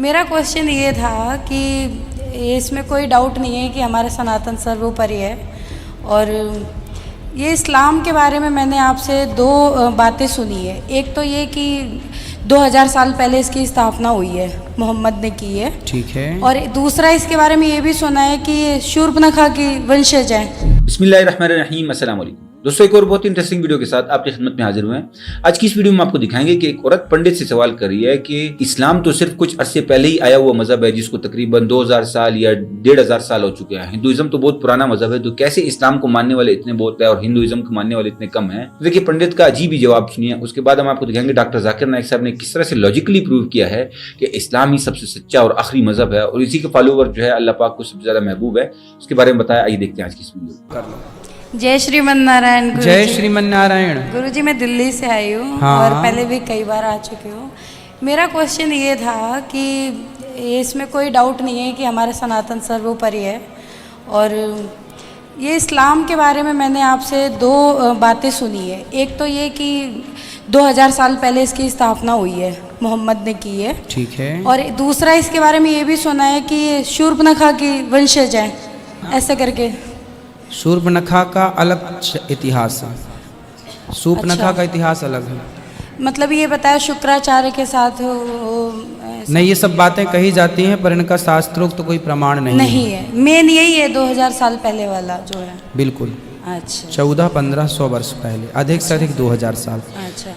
میرا کوشچن یہ تھا کہ اس میں کوئی ڈاؤٹ نہیں ہے کہ ہمارا سناتن سروپری ہے، اور یہ اسلام کے بارے میں نے آپ سے دو باتیں سنی ہے۔ ایک تو یہ کہ 2000 سال پہلے اس کی استھاپنا ہوئی ہے، محمد نے کی ہے، ٹھیک ہے، اور دوسرا اس کے بارے میں یہ بھی سنا ہے کہ یہ شورپنکھا کی ونشج ہے۔ بسم اللہ الرحمن الرحیم، السلام علیکم دوستو، ایک اور بہت انٹرسٹنگ ویڈیو کے ساتھ آپ کی خدمت میں حاضر ہوئے ہیں۔ آج کی اس ویڈیو میں آپ کو دکھائیں گے کہ ایک عورت پنڈت سے سوال کر رہی ہے کہ اسلام تو صرف کچھ عرصے پہلے ہی آیا ہوا مذہب ہے، جس کو تقریباً 2000 سال یا 1500 سال ہو چکے ہیں۔ ہندوازم تو بہت پرانا مذہب ہے، تو کیسے اسلام کو ماننے والے اتنے بہت ہیں اور ہندوازم کو ماننے والے اتنے کم ہیں؟ دیکھیے پنڈت کا عجیب ہی جواب سنیے، اس کے بعد ہم آپ کو دکھائیں گے ڈاکٹر ذاکر نائک صاحب نے کس طرح سے لاجیکلی پروو کیا ہے کہ اسلام ہی سب سے سچا اور آخری مذہب ہے، اور اسی کے فالوور جو ہے اللہ پاک کو سب سے زیادہ محبوب ہے۔ اس کے بارے میں بتایا، آئیے دیکھتے ہیں آج کی اس ویڈیو کو۔ جے شریمن نارائن گرو جے جی۔ شریمن نارائن گرو جی میں دلی سے آئی ہوں، ہاں، اور پہلے بھی کئی بار آ چکی ہوں۔ میرا کوشچن یہ تھا کہ اس میں کوئی ڈاؤٹ نہیں ہے کہ ہمارا سناتن سروپری ہے، اور یہ اسلام کے بارے میں نے آپ سے دو باتیں سنی ہے۔ ایک تو یہ کہ 2000 سال پہلے اس کی استھاپنا ہوئی ہے، محمد نے کی ہے، ٹھیک ہے، اور دوسرا اس کے بارے میں یہ بھی سنا ہے کہ یہ شورپنکھا کی ونشج ہے، ایسے کر کے۔ شورپنکھا کا الگ اتہاس ہے، شورپنکھا کا اتہاس الگ ہے۔ مطلب یہ بتایا شکراچاریہ کے ساتھ نہیں، یہ سب باتیں کہی جاتی ہیں پر ان کا شاستروکت تو کوئی پرمان نہیں ہے، مین یہی ہے 2000 سال پہلے والا جو ہے۔ بالکل، اچھا 1400-1500 برس پہلے، ادھک سے ادھک 2000 سال۔ اچھا،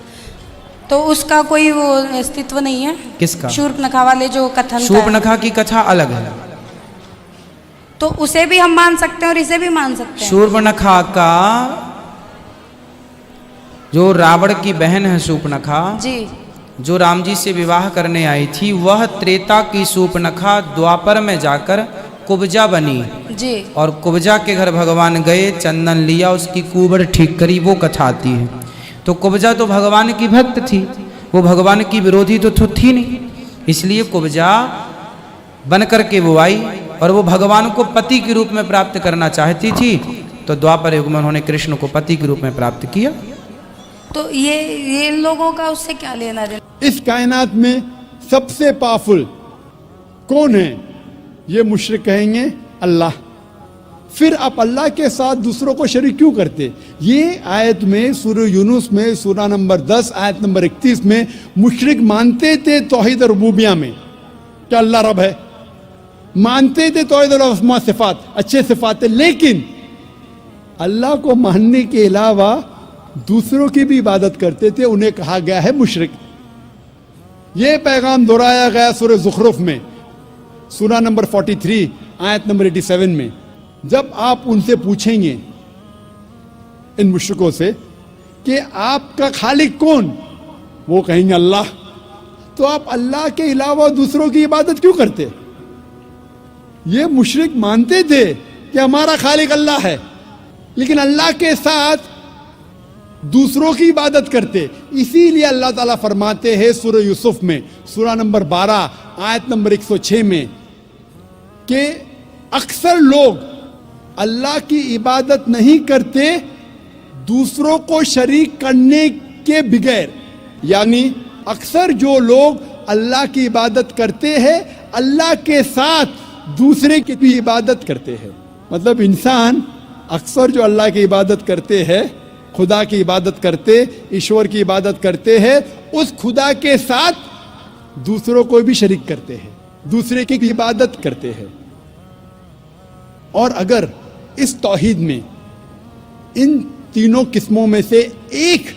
تو اس کا کوئی وہ استتو نہیں ہے؟ کس کا؟ شورپنکھا والے جو کتھن تھا۔ شورپنکھا کی کتھا الگ ہے، تو اسے بھی ہم مان سکتے ہیں اور اسے بھی مان سکتے ہیں۔ شورپنکھا کا جو راوڑ کی بہن ہے شورپنکھا، جی، جو رام جی سے وواہ کرنے آئی تھی، وہ تریتا کی شورپنکھا دوپر میں جا کر کبجا بنی، جی، اور کبجا کے گھر بھگوان گئے، چندن لیا، اس کی کوبڑ ٹھیک کری، وہ کتھا آتی ہے۔ تو کبجا تو بھگوان کی بھکت تھی، وہ بھگوان کی برودھی تو تھی نہیں، اس لیے کبجا بن کر کے وہ آئی، اور وہ بھگوان کو پتی کے روپ میں پراپت کرنا چاہتی تھی، تو دوپر یگ میں انہوں نے کرشن کو پتی کے روپ میں پراپت کیا۔ تو یہ ان لوگوں کا اس سے کیا لینا دینا؟ اس کائنات میں سب سے پاورفل کون ہے؟ یہ مشرک کہیں گے اللہ۔ پھر آپ اللہ کے ساتھ دوسروں کو شریک کیوں کرتے؟ یہ آیت میں سورہ یونس میں سورہ نمبر 10 آیت نمبر 31 میں مشرک مانتے تھے توحید ربوبیہ میں کہ اللہ رب ہے، مانتے تھے توحید الاسماء صفات، اچھے صفات، لیکن اللہ کو ماننے کے علاوہ دوسروں کی بھی عبادت کرتے تھے، انہیں کہا گیا ہے مشرک۔ یہ پیغام دہرایا گیا سورہ زخرف میں سورہ نمبر 43 آیت نمبر 87 میں۔ جب آپ ان سے پوچھیں گے، ان مشرکوں سے، کہ آپ کا خالق کون، وہ کہیں گے اللہ، تو آپ اللہ کے علاوہ دوسروں کی عبادت کیوں کرتے؟ یہ مشرک مانتے تھے کہ ہمارا خالق اللہ ہے، لیکن اللہ کے ساتھ دوسروں کی عبادت کرتے۔ اسی لیے اللہ تعالیٰ فرماتے ہیں سورہ یوسف میں سورہ نمبر 12 آیت نمبر 106 میں کہ اکثر لوگ اللہ کی عبادت نہیں کرتے دوسروں کو شریک کرنے کے بغیر، یعنی اکثر جو لوگ اللہ کی عبادت کرتے ہیں اللہ کے ساتھ دوسرے کی بھی عبادت کرتے ہیں۔ مطلب انسان اکثر جو اللہ کی عبادت کرتے ہیں، خدا کی عبادت کرتے، ایشور کی عبادت کرتے ہیں، اس خدا کے ساتھ دوسروں کو بھی شریک کرتے ہیں، دوسرے کی بھی عبادت کرتے ہیں۔ اور اگر اس توحید میں ان تینوں قسموں میں سے ایک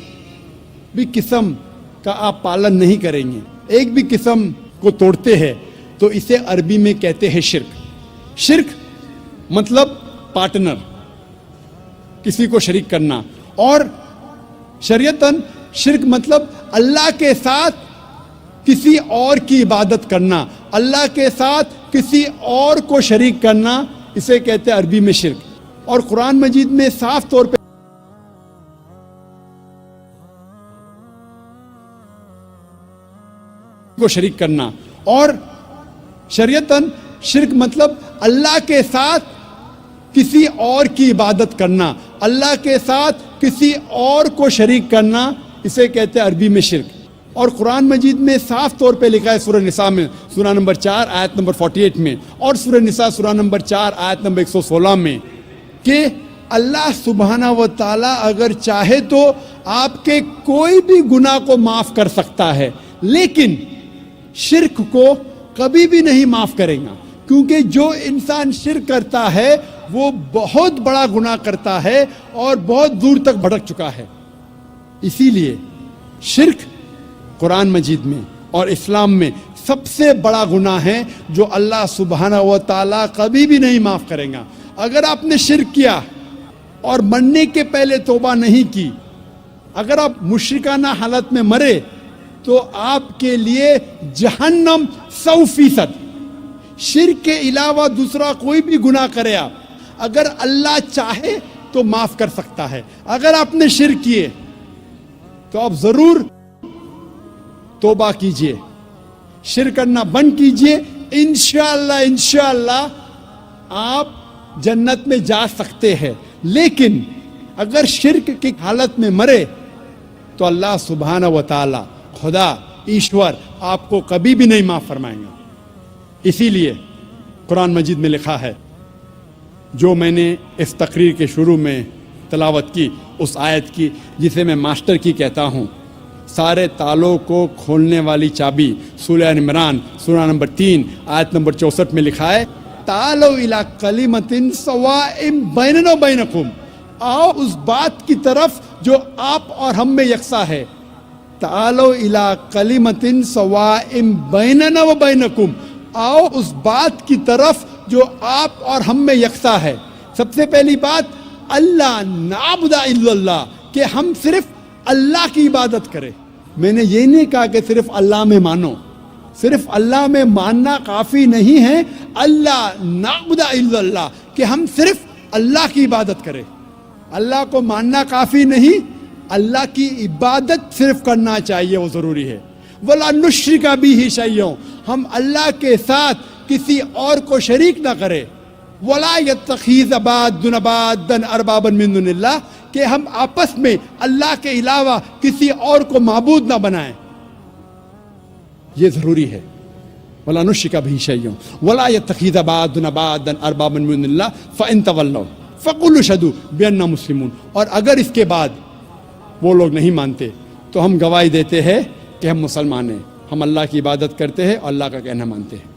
بھی قسم کا آپ پالن نہیں کریں گے، ایک بھی قسم کو توڑتے ہیں، تو اسے عربی میں کہتے ہیں شرک۔ شرک مطلب پارٹنر، کسی کو شریک کرنا، اور شریعتاً شرک مطلب اللہ کے ساتھ کسی اور کی عبادت کرنا، اللہ کے ساتھ کسی اور کو شریک کرنا، اسے کہتے ہیں عربی میں شرک۔ اور قرآن مجید میں صاف طور پہ کو شریک کرنا، اور شریعتاً شرک مطلب اللہ کے ساتھ کسی اور کی عبادت کرنا، اللہ کے ساتھ کسی اور کو شریک کرنا، اسے کہتے ہیں عربی میں شرک۔ اور قرآن مجید میں صاف طور پہ لکھا ہے سورہ نساء میں سورہ نمبر 4 آیت نمبر 48 میں اور سورہ نساء سورہ نمبر 4 آیت نمبر 116 میں کہ اللہ سبحانہ و تعالیٰ اگر چاہے تو آپ کے کوئی بھی گناہ کو معاف کر سکتا ہے، لیکن شرک کو کبھی بھی نہیں معاف کرے گا، کیونکہ جو انسان شرک کرتا ہے وہ بہت بڑا گناہ کرتا ہے اور بہت دور تک بھٹک چکا ہے۔ اسی لیے شرک قرآن مجید میں اور اسلام میں سب سے بڑا گناہ ہے جو اللہ سبحانہ و تعالیٰ کبھی بھی نہیں معاف کرے گا۔ اگر آپ نے شرک کیا اور مرنے کے پہلے توبہ نہیں کی، اگر آپ مشرکانہ حالت میں مرے تو آپ کے لیے جہنم 100%۔ شرک کے علاوہ دوسرا کوئی بھی گناہ کرے آپ، اگر اللہ چاہے تو معاف کر سکتا ہے۔ اگر آپ نے شرک کیے تو آپ ضرور توبہ کیجئے، شرک کرنا بند کیجئے، انشاءاللہ آپ جنت میں جا سکتے ہیں۔ لیکن اگر شرک کی حالت میں مرے تو اللہ سبحانہ و تعالی خدا ایشور آپ کو کبھی بھی نہیں معاف فرمائیں گا۔ اسی لیے قرآن مجید میں لکھا ہے، جو میں نے اس تقریر کے شروع میں تلاوت کی، اس آیت کی جسے میں ماسٹر کی کہتا ہوں، سارے تالوں کو کھولنے والی چابی، سورہ عمران سورہ نمبر 3 آیت نمبر 64 میں لکھا ہے، تعالوا الی کلمۃ سواء بیننا و بینکم، آؤ اس بات کی طرف جو آپ اور ہم میں یکساں ہے۔ تعالوا الی کلمۃ سواء بیننا و بینکم، آؤ اس بات کی طرف جو آپ اور ہم میں یکساں ہے۔ سب سے پہلی بات، اللہ نعبد الا اللہ، کہ ہم صرف اللہ کی عبادت کریں۔ میں نے یہ نہیں کہا کہ صرف اللہ میں مانو، صرف اللہ میں ماننا کافی نہیں ہے، اللہ نعبد الا اللہ، کہ ہم صرف اللہ کی عبادت کریں۔ اللہ کو ماننا کافی نہیں، اللہ کی عبادت صرف کرنا چاہیے، وہ ضروری ہے۔ وَلَا نُشْرِكَ بِهِ شَيْئًا، ہم اللہ کے ساتھ کسی اور کو شریک نہ کریں۔ وَلَا يَتَّخِذَ بَعْضُنَا بَعْضًا أَرْبَابًا مِّن دُونِ اللَّهِ، کہ ہم آپس میں اللہ کے علاوہ کسی اور کو معبود نہ بنائیں، یہ ضروری ہے۔ وَلَا نُشْرِكَ بِهِ شَيْئًا وَلَا يَتَّخِذَ بَعْضُنَا بَعْضًا أَرْبَابًا مِّن دُونِ اللَّهِ فَإِن تَوَلَّوْا فَقُولُوا اشْهَدُوا بِأَنَّا مُسْلِمُونَ، اور اگر اس کے بعد وہ لوگ نہیں مانتے تو ہم گواہی دیتے ہیں کہ ہم مسلمان ہیں، ہم اللہ کی عبادت کرتے ہیں اور اللہ کا کہنا مانتے ہیں۔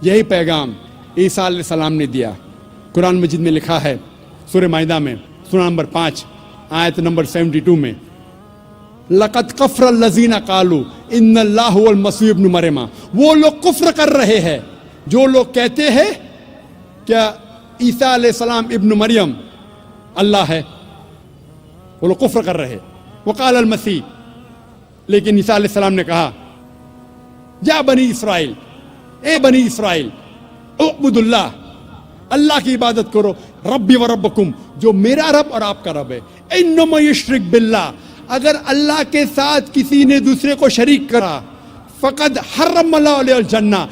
یہی پیغام عیسیٰ علیہ السلام نے دیا۔ قرآن مجید میں لکھا ہے سورہ مائدہ میں سورہ نمبر 5 آیت نمبر 72 میں، لَقَدْ كَفَرَ الَّذِينَ قَالُوا إِنَّ اللَّهَ هُوَ الْمَسِيحُ ابْنُ مَرْيَمَ، وہ لوگ کفر کر رہے ہیں جو لوگ کہتے ہیں کیا عیسیٰ علیہ السلام ابن مریم اللہ ہے، وہ لوگ کفر کر رہے۔ وقال المسیح، لیکن عیسیٰ علیہ السلام نے کہا، یا بنی اسرائیل، اے بنی اسرائیل، اعبدوا اللہ، اللہ کی عبادت کرو، ربی و ربکم، جو میرا رب اور آپ کا رب ہے۔ انما یشرک باللہ، اگر اللہ کے ساتھ کسی نے دوسرے کو شریک کرا، فقد حرم اللہ علیہ الجنہ،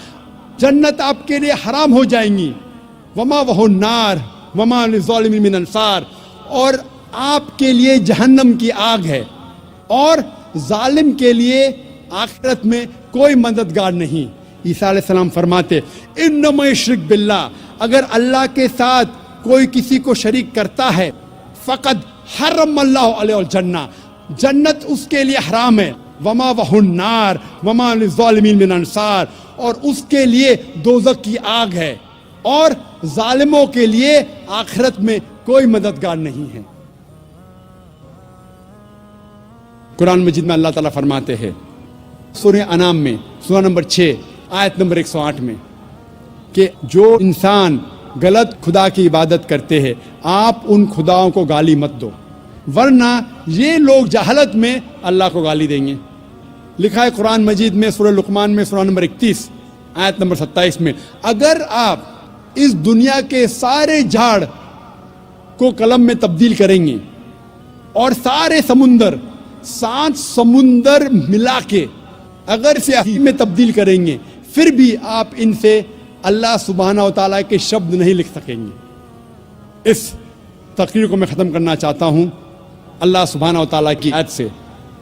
جنت آپ کے لیے حرام ہو جائیں گی، وما وہ النار وما للظالمین من انصار، اور آپ کے لیے جہنم کی آگ ہے، اور ظالم کے لیے آخرت میں کوئی مددگار نہیں۔ عیسیٰ علیہ السلام فرماتے، انما یشرک باللہ، اگر اللہ کے ساتھ کوئی کسی کو شریک کرتا ہے، فقد حرم اللہ علیہ الجنہ، جنت اس کے لیے حرام ہے، وما وہ النار وما للظالمین من انصار، اور اس کے لیے دوزخ کی آگ ہے، اور ظالموں کے لیے آخرت میں کوئی مددگار نہیں ہے۔ قرآن مجید میں اللہ تعالیٰ فرماتے ہیں سورہ انعام میں سورہ نمبر 6 آیت نمبر 108 میں کہ جو انسان غلط خدا کی عبادت کرتے ہیں آپ ان خداؤں کو گالی مت دو، ورنہ یہ لوگ جہالت میں اللہ کو گالی دیں گے۔ لکھا ہے قرآن مجید میں سورہ لقمان میں سورہ نمبر 31 آیت نمبر 27 میں، اگر آپ اس دنیا کے سارے جھاڑ کو قلم میں تبدیل کریں گے اور سارے سمندر 7 سمندر ملا کے اگر سیاہی میں تبدیل کریں گے، پھر بھی آپ ان سے اللہ سبحانہ و تعالیٰ کے شبد نہیں لکھ سکیں گے۔ اس تقریر کو میں ختم کرنا چاہتا ہوں اللہ سبحانہ و تعالیٰ کی آیت سے،